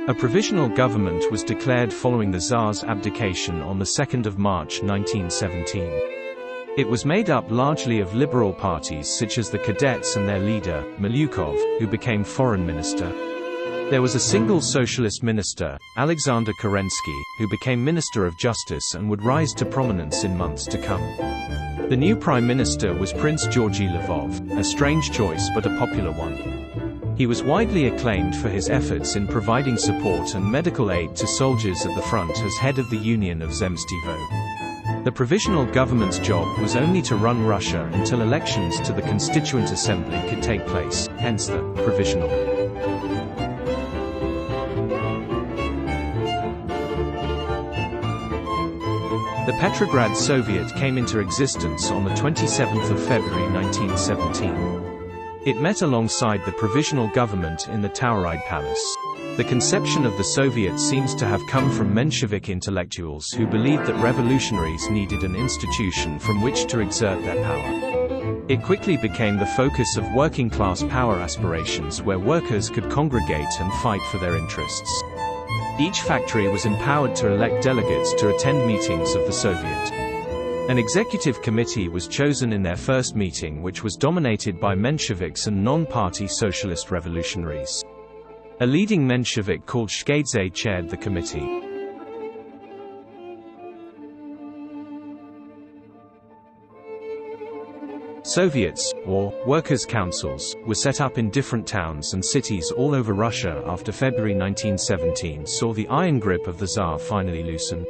A provisional government was declared following the Tsar's abdication on the 2nd of March 1917. It was made up largely of liberal parties such as the Cadets and their leader, Milyukov, who became foreign minister. There was a single socialist minister, Alexander Kerensky, who became Minister of Justice and would rise to prominence in months to come. The new prime minister was Prince Georgy Lvov, a strange choice but a popular one. He was widely acclaimed for his efforts in providing support and medical aid to soldiers at the front as head of the Union of Zemstivo. The provisional government's job was only to run Russia until elections to the Constituent Assembly could take place, hence the provisional. The Petrograd Soviet came into existence on the 27th of February 1917. It met alongside the Provisional Government in the Tauride Palace. The conception of the Soviet seems to have come from Menshevik intellectuals who believed that revolutionaries needed an institution from which to exert their power. It quickly became the focus of working-class power aspirations where workers could congregate and fight for their interests. Each factory was empowered to elect delegates to attend meetings of the Soviet. An executive committee was chosen in their first meeting, which was dominated by Mensheviks and non-party socialist revolutionaries. A leading Menshevik called Shkedze chaired the committee. Soviets, or workers' councils, were set up in different towns and cities all over Russia after February 1917 saw the iron grip of the Tsar finally loosen.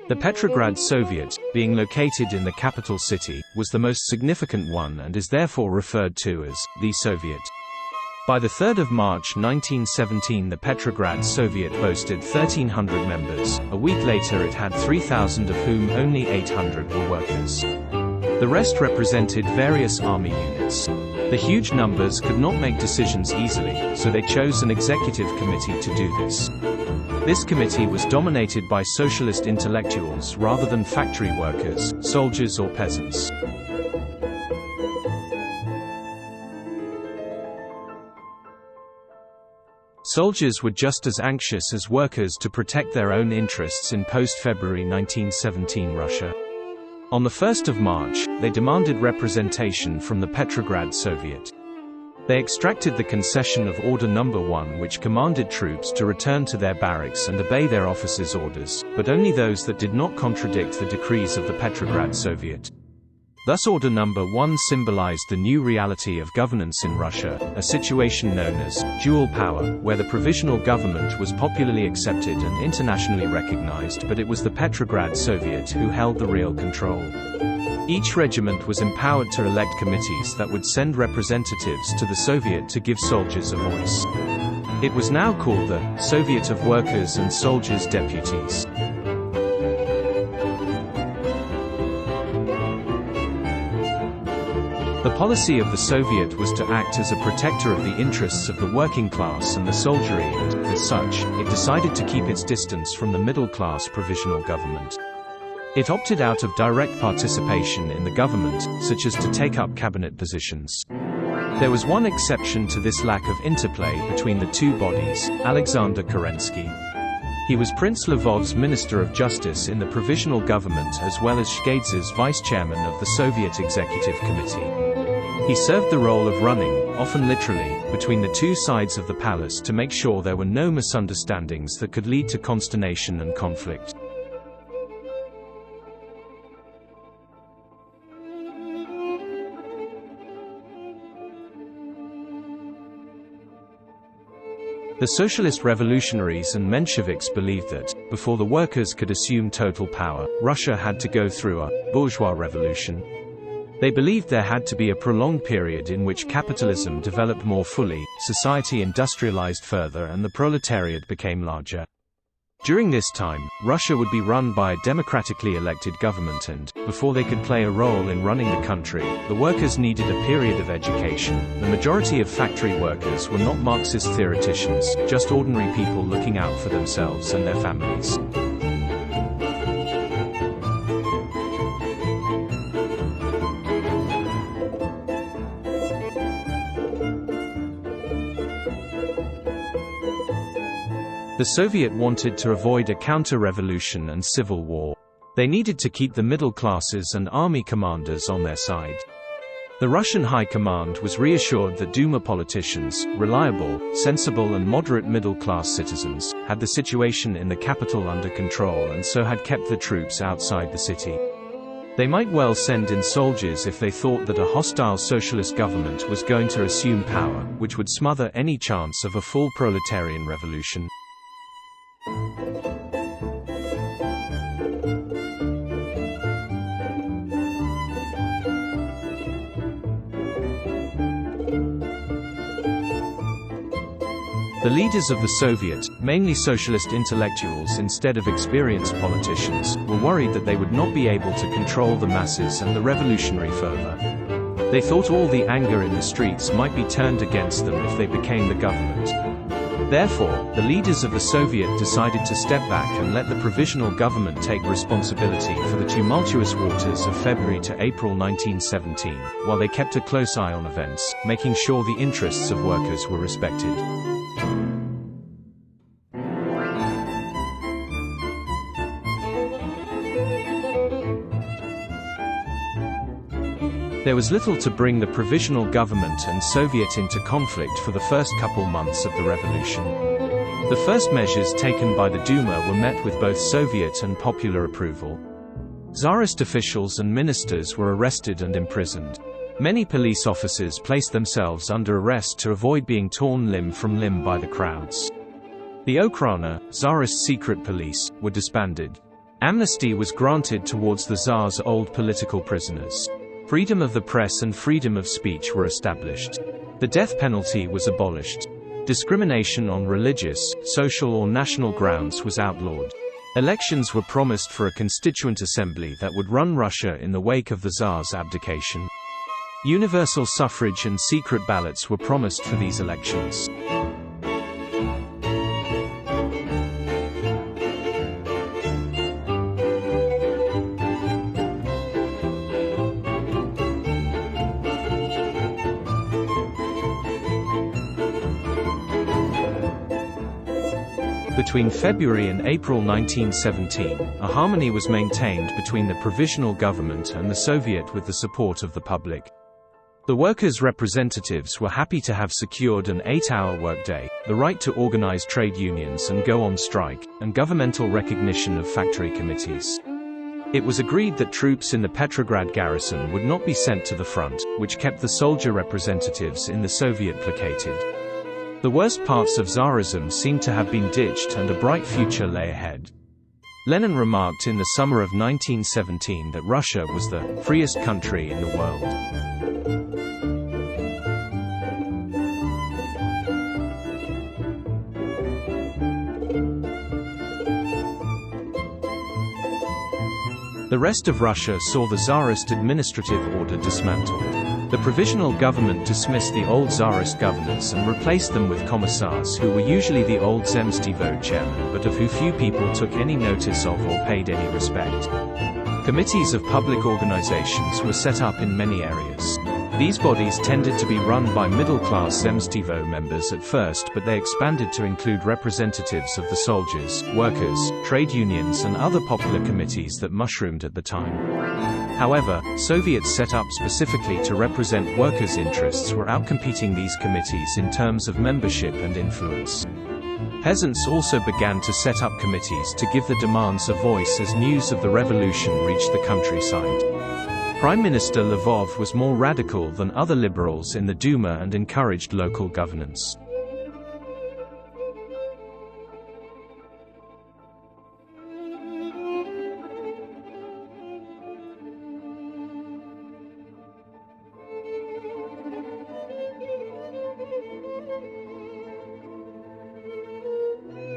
The Petrograd Soviet, being located in the capital city, was the most significant one and is therefore referred to as the Soviet. By the 3rd of March 1917 the Petrograd Soviet boasted 1,300 members. A week later it had 3,000, of whom only 800 were workers. The rest represented various army units. The huge numbers could not make decisions easily, so they chose an executive committee to do this. This committee was dominated by socialist intellectuals rather than factory workers, soldiers or peasants. Soldiers were just as anxious as workers to protect their own interests in post-February 1917 Russia. On the 1st of March, they demanded representation from the Petrograd Soviet. They extracted the concession of Order No. 1, which commanded troops to return to their barracks and obey their officers' orders, but only those that did not contradict the decrees of the Petrograd Soviet. Thus Order No. 1 symbolized the new reality of governance in Russia, a situation known as dual power, where the provisional government was popularly accepted and internationally recognized, but it was the Petrograd Soviet who held the real control. Each regiment was empowered to elect committees that would send representatives to the Soviet to give soldiers a voice. It was now called the Soviet of Workers and Soldiers' Deputies. The policy of the Soviet was to act as a protector of the interests of the working class and the soldiery and, as such, it decided to keep its distance from the middle-class provisional government. It opted out of direct participation in the government, such as to take up cabinet positions. There was one exception to this lack of interplay between the two bodies, Alexander Kerensky. He was Prince Lvov's Minister of Justice in the Provisional Government as well as Shkedze's Vice-Chairman of the Soviet Executive Committee. He served the role of running, often literally, between the two sides of the palace to make sure there were no misunderstandings that could lead to consternation and conflict. The socialist revolutionaries and Mensheviks believed that, before the workers could assume total power, Russia had to go through a bourgeois revolution. They believed there had to be a prolonged period in which capitalism developed more fully, society industrialized further and the proletariat became larger. During this time, Russia would be run by a democratically elected government and, before they could play a role in running the country, the workers needed a period of education. The majority of factory workers were not Marxist theoreticians, just ordinary people looking out for themselves and their families. The Soviet wanted to avoid a counter-revolution and civil war. They needed to keep the middle classes and army commanders on their side. The Russian High Command was reassured that Duma politicians, reliable, sensible and moderate middle-class citizens, had the situation in the capital under control and so had kept the troops outside the city. They might well send in soldiers if they thought that a hostile socialist government was going to assume power, which would smother any chance of a full proletarian revolution. The leaders of the Soviet, mainly socialist intellectuals instead of experienced politicians, were worried that they would not be able to control the masses and the revolutionary fervor. They thought all the anger in the streets might be turned against them if they became the government. Therefore, the leaders of the Soviet decided to step back and let the Provisional Government take responsibility for the tumultuous waters of February to April 1917, while they kept a close eye on events, making sure the interests of workers were respected. There was little to bring the Provisional Government and Soviet into conflict for the first couple months of the revolution. The first measures taken by the Duma were met with both Soviet and popular approval. Tsarist officials and ministers were arrested and imprisoned. Many police officers placed themselves under arrest to avoid being torn limb from limb by the crowds. The Okhrana, Tsarist secret police, were disbanded. Amnesty was granted towards the Tsar's old political prisoners. Freedom of the press and freedom of speech were established. The death penalty was abolished. Discrimination on religious, social or national grounds was outlawed. Elections were promised for a constituent assembly that would run Russia in the wake of the Tsar's abdication. Universal suffrage and secret ballots were promised for these elections. Between February and April 1917, a harmony was maintained between the Provisional Government and the Soviet with the support of the public. The workers' representatives were happy to have secured an 8-hour workday, the right to organize trade unions and go on strike, and governmental recognition of factory committees. It was agreed that troops in the Petrograd garrison would not be sent to the front, which kept the soldier representatives in the Soviet placated. The worst parts of Tsarism seemed to have been ditched and a bright future lay ahead. Lenin remarked in the summer of 1917 that Russia was the freest country in the world. The rest of Russia saw the Tsarist administrative order dismantled. The Provisional Government dismissed the old Tsarist governors and replaced them with commissars who were usually the old Zemstvo chairmen but of who few people took any notice of or paid any respect. Committees of public organizations were set up in many areas. These bodies tended to be run by middle-class Zemstvo members at first, but they expanded to include representatives of the soldiers, workers, trade unions and other popular committees that mushroomed at the time. However, Soviets set up specifically to represent workers' interests were outcompeting these committees in terms of membership and influence. Peasants also began to set up committees to give the demands a voice as news of the revolution reached the countryside. Prime Minister Lvov was more radical than other liberals in the Duma and encouraged local governance.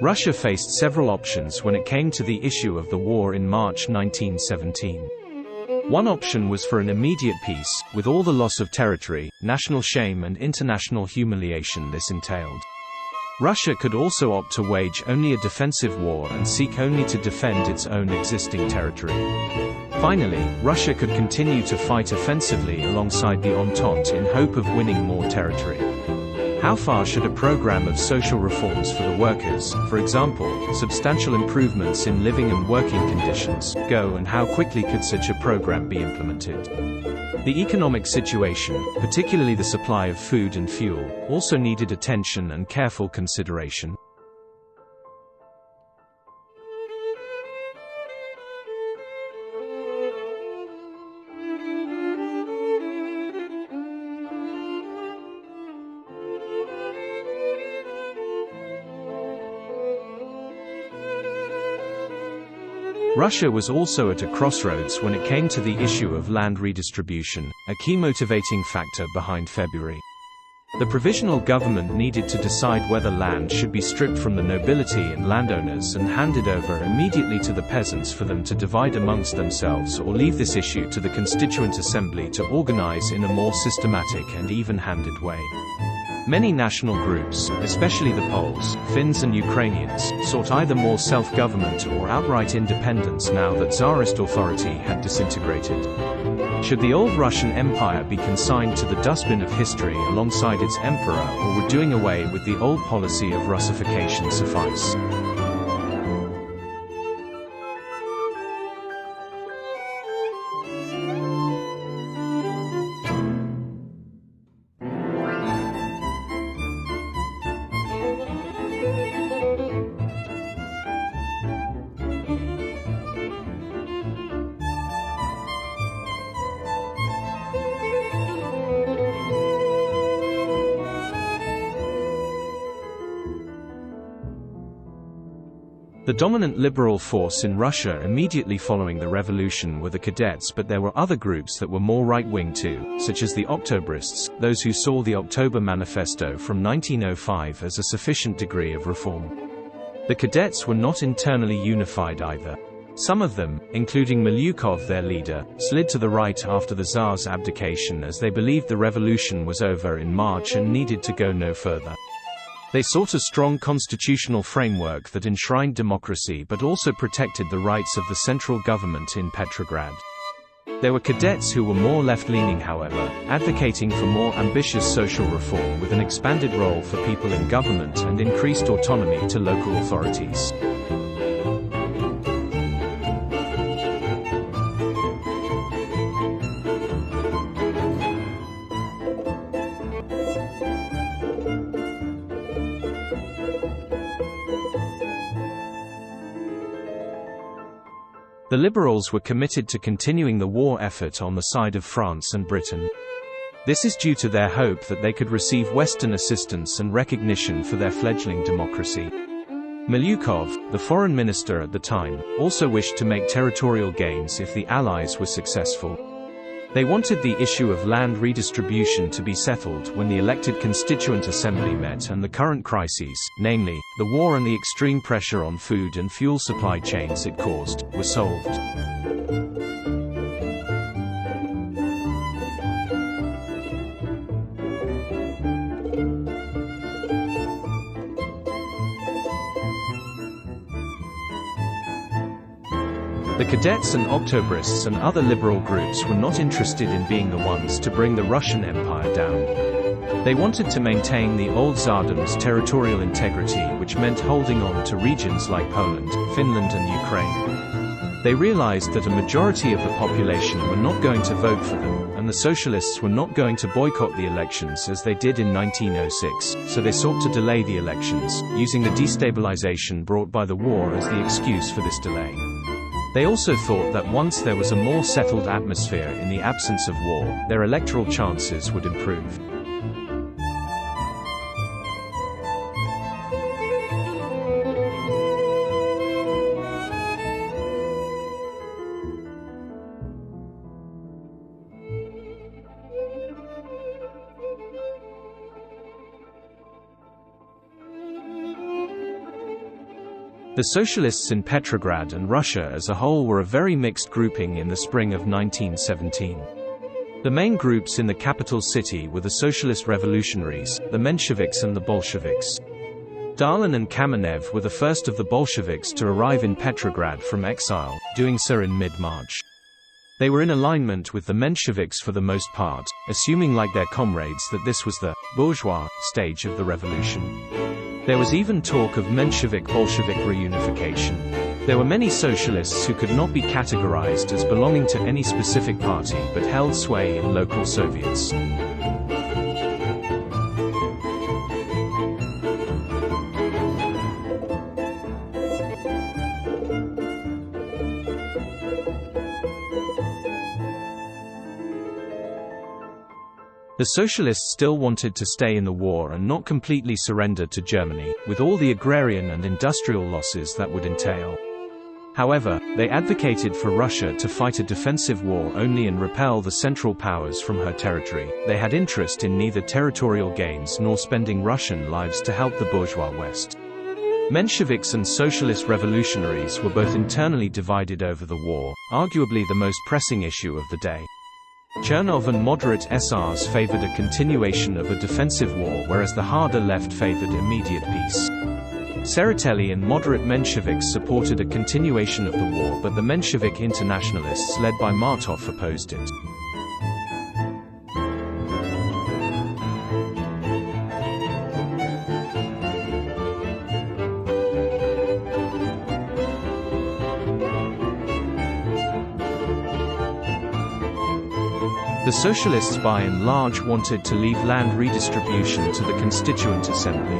Russia faced several options when it came to the issue of the war in March 1917. One option was for an immediate peace, with all the loss of territory, national shame and international humiliation this entailed. Russia could also opt to wage only a defensive war and seek only to defend its own existing territory. Finally, Russia could continue to fight offensively alongside the Entente in hope of winning more territory. How far should a program of social reforms for the workers, for example, substantial improvements in living and working conditions, go, and how quickly could such a program be implemented? The economic situation, particularly the supply of food and fuel, also needed attention and careful consideration. Russia was also at a crossroads when it came to the issue of land redistribution, a key motivating factor behind February. The Provisional Government needed to decide whether land should be stripped from the nobility and landowners and handed over immediately to the peasants for them to divide amongst themselves, or leave this issue to the Constituent Assembly to organize in a more systematic and even-handed way. Many national groups, especially the Poles, Finns and Ukrainians, sought either more self-government or outright independence now that Tsarist authority had disintegrated. Should the old Russian Empire be consigned to the dustbin of history alongside its emperor, or would doing away with the old policy of Russification suffice? The dominant liberal force in Russia immediately following the revolution were the Cadets, but there were other groups that were more right-wing too, such as the Octobrists, those who saw the October Manifesto from 1905 as a sufficient degree of reform. The Cadets were not internally unified either. Some of them, including Milyukov their leader, slid to the right after the Tsar's abdication as they believed the revolution was over in March and needed to go no further. They sought a strong constitutional framework that enshrined democracy but also protected the rights of the central government in Petrograd. There were Cadets who were more left-leaning, however, advocating for more ambitious social reform with an expanded role for people in government and increased autonomy to local authorities. The Liberals were committed to continuing the war effort on the side of France and Britain. This is due to their hope that they could receive Western assistance and recognition for their fledgling democracy. Milyukov, the foreign minister at the time, also wished to make territorial gains if the Allies were successful. They wanted the issue of land redistribution to be settled when the elected Constituent Assembly met and the current crises, namely, the war and the extreme pressure on food and fuel supply chains it caused, were solved. The Cadets and Octobrists and other liberal groups were not interested in being the ones to bring the Russian Empire down. They wanted to maintain the old Tsardom's territorial integrity, which meant holding on to regions like Poland, Finland and Ukraine. They realized that a majority of the population were not going to vote for them, and the socialists were not going to boycott the elections as they did in 1906, so they sought to delay the elections, using the destabilization brought by the war as the excuse for this delay. They also thought that once there was a more settled atmosphere in the absence of war, their electoral chances would improve. The socialists in Petrograd and Russia as a whole were a very mixed grouping in the spring of 1917. The main groups in the capital city were the socialist revolutionaries, the Mensheviks and the Bolsheviks. Stalin and Kamenev were the first of the Bolsheviks to arrive in Petrograd from exile, doing so in mid-March. They were in alignment with the Mensheviks for the most part, assuming like their comrades that this was the bourgeois stage of the revolution. There was even talk of Menshevik-Bolshevik reunification. There were many socialists who could not be categorized as belonging to any specific party but held sway in local Soviets. The socialists still wanted to stay in the war and not completely surrender to Germany, with all the agrarian and industrial losses that would entail. However, they advocated for Russia to fight a defensive war only and repel the Central Powers from her territory. They had interest in neither territorial gains nor spending Russian lives to help the bourgeois West. Mensheviks and socialist revolutionaries were both internally divided over the war, arguably the most pressing issue of the day. Chernov and moderate SRs favored a continuation of a defensive war, whereas the harder left favored immediate peace. Tsereteli and moderate Mensheviks supported a continuation of the war, but the Menshevik internationalists led by Martov opposed it. The socialists by and large wanted to leave land redistribution to the Constituent Assembly.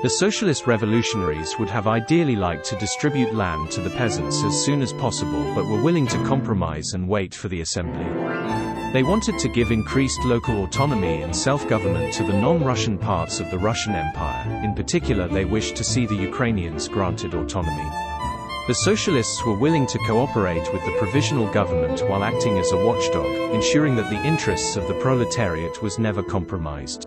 The socialist revolutionaries would have ideally liked to distribute land to the peasants as soon as possible, but were willing to compromise and wait for the assembly. They wanted to give increased local autonomy and self-government to the non-Russian parts of the Russian Empire. In particular, they wished to see the Ukrainians granted autonomy. The socialists were willing to cooperate with the Provisional Government while acting as a watchdog, ensuring that the interests of the proletariat was never compromised.